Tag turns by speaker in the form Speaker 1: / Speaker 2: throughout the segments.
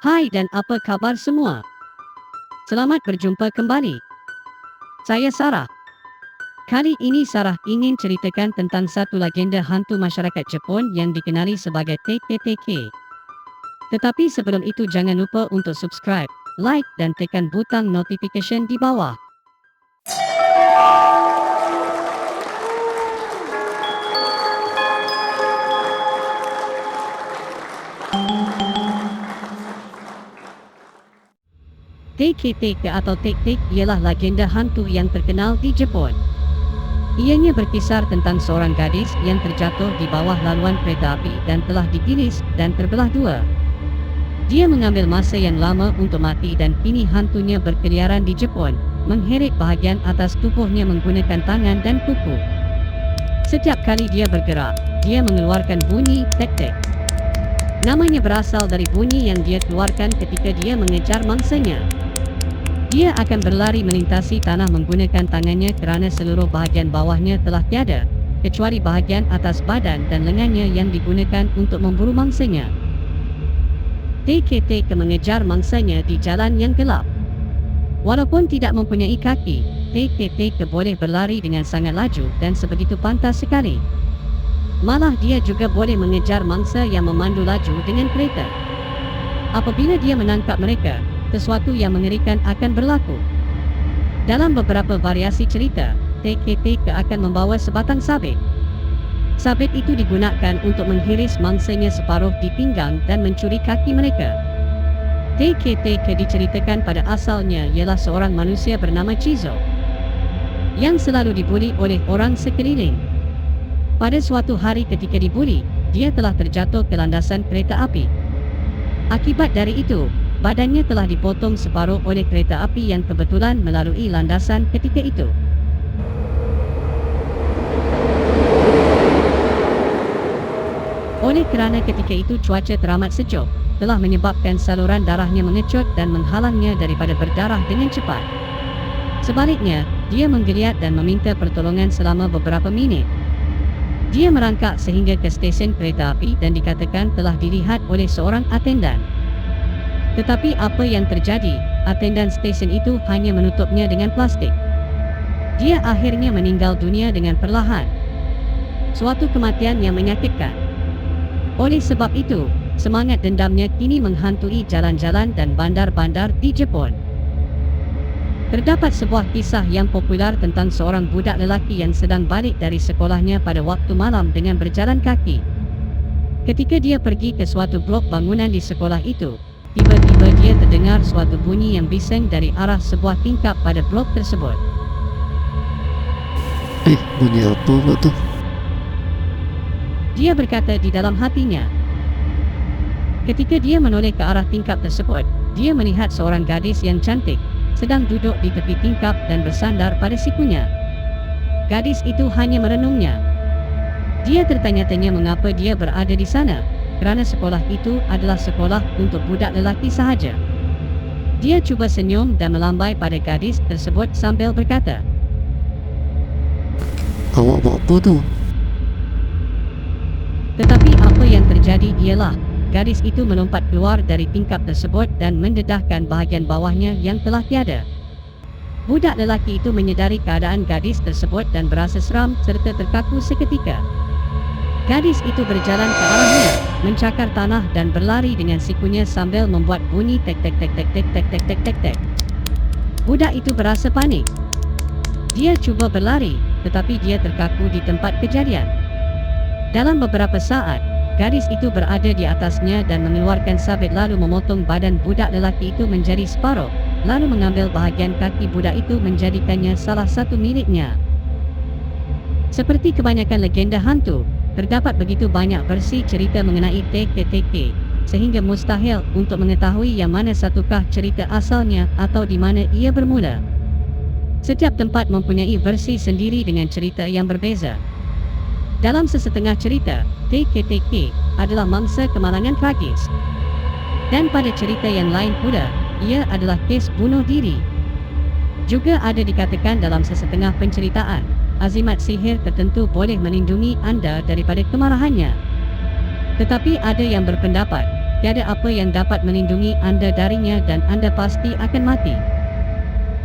Speaker 1: Hai dan apa kabar semua? Selamat berjumpa kembali. Saya Sarah. Kali ini Sarah ingin ceritakan tentang satu legenda hantu masyarakat Jepun yang dikenali sebagai TKTK. Tetapi sebelum itu jangan lupa untuk subscribe, like dan tekan butang notification di bawah. TKTK atau Tek-Tek ialah legenda hantu yang terkenal di Jepun. Ianya berkisar tentang seorang gadis yang terjatuh di bawah laluan kereta api dan telah digiris dan terbelah dua. Dia mengambil masa yang lama untuk mati dan kini hantunya berkeliaran di Jepun, mengheret bahagian atas tubuhnya menggunakan tangan dan kuku. Setiap kali dia bergerak, dia mengeluarkan bunyi tek-tek. Namanya berasal dari bunyi yang dia keluarkan ketika dia mengejar mangsanya. Dia akan berlari melintasi tanah menggunakan tangannya kerana seluruh bahagian bawahnya telah tiada, kecuali bahagian atas badan dan lengannya yang digunakan untuk memburu mangsanya. TKTK mengejar mangsanya di jalan yang gelap. Walaupun tidak mempunyai kaki, TKTK boleh berlari dengan sangat laju dan sebegitu pantas sekali. Malah dia juga boleh mengejar mangsa yang memandu laju dengan kereta. Apabila dia menangkap mereka, sesuatu yang mengerikan akan berlaku. Dalam beberapa variasi cerita, TKTK akan membawa sebatang sabit. Sabit itu digunakan untuk menghiris mangsanya separuh di pinggang dan mencuri kaki mereka. TKTK diceritakan pada asalnya ialah seorang manusia bernama Chizo, yang selalu dibuli oleh orang sekeliling. Pada suatu hari ketika dibuli, dia telah terjatuh ke landasan kereta api. Akibat dari itu, badannya telah dipotong separuh oleh kereta api yang kebetulan melalui landasan ketika itu. Oleh kerana ketika itu cuaca teramat sejuk, telah menyebabkan saluran darahnya mengecut dan menghalangnya daripada berdarah dengan cepat. Sebaliknya, dia menggeliat dan meminta pertolongan selama beberapa minit. Dia merangkak sehingga ke stesen kereta api dan dikatakan telah dilihat oleh seorang atendan. Tetapi apa yang terjadi, atendan stesen itu hanya menutupnya dengan plastik. Dia akhirnya meninggal dunia dengan perlahan. Suatu kematian yang menyakitkan. Oleh sebab itu, semangat dendamnya kini menghantui jalan-jalan dan bandar-bandar di Jepun. Terdapat sebuah kisah yang popular tentang seorang budak lelaki yang sedang balik dari sekolahnya pada waktu malam dengan berjalan kaki. Ketika dia pergi ke suatu blok bangunan di sekolah itu, tiba-tiba dia terdengar suatu bunyi yang bising dari arah sebuah tingkap pada blok tersebut.
Speaker 2: Bunyi apa pula tu?
Speaker 1: Dia berkata di dalam hatinya. Ketika dia menoleh ke arah tingkap tersebut, dia melihat seorang gadis yang cantik sedang duduk di tepi tingkap dan bersandar pada sikunya. Gadis itu hanya merenungnya. Dia tertanya-tanya mengapa dia berada di sana, kerana sekolah itu adalah sekolah untuk budak lelaki sahaja. Dia cuba senyum dan melambai pada gadis tersebut sambil berkata,
Speaker 2: Awak buat apa tu?
Speaker 1: Tetapi apa yang terjadi ialah, gadis itu melompat keluar dari tingkap tersebut dan mendedahkan bahagian bawahnya yang telah tiada. Budak lelaki itu menyedari keadaan gadis tersebut dan berasa seram serta terkaku seketika. Gadis itu berjalan ke arahnya, mencakar tanah dan berlari dengan sikunya sambil membuat bunyi tek-tek-tek-tek-tek-tek-tek-tek-tek. Budak itu berasa panik. Dia cuba berlari, tetapi dia terkaku di tempat kejadian. Dalam beberapa saat, gadis itu berada di atasnya dan mengeluarkan sabit lalu memotong badan budak lelaki itu menjadi separuh, lalu mengambil bahagian kaki budak itu menjadikannya salah satu miliknya. Seperti kebanyakan legenda hantu, terdapat begitu banyak versi cerita mengenai TKTK, sehingga mustahil untuk mengetahui yang mana satukah cerita asalnya atau di mana ia bermula. Setiap tempat mempunyai versi sendiri dengan cerita yang berbeza. Dalam sesetengah cerita, TKTK adalah mangsa kemalangan tragis. Dan pada cerita yang lain pula, ia adalah kes bunuh diri. Juga ada dikatakan dalam sesetengah penceritaan, azimat sihir tertentu boleh melindungi anda daripada kemarahannya. Tetapi ada yang berpendapat, tiada apa yang dapat melindungi anda darinya dan anda pasti akan mati.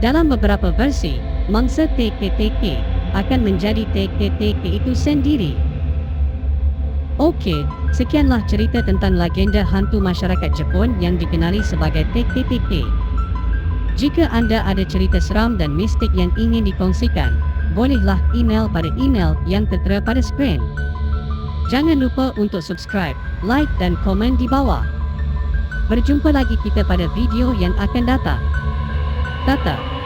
Speaker 1: Dalam beberapa versi, mangsa teke-teke akan menjadi teke-teke itu sendiri. Okey, sekianlah cerita tentang legenda hantu masyarakat Jepun yang dikenali sebagai teke-teke. Jika anda ada cerita seram dan mistik yang ingin dikongsikan, bolehlah email pada email yang tertera pada skrin. Jangan lupa untuk subscribe, like dan komen di bawah. Berjumpa lagi kita pada video yang akan datang. Tata.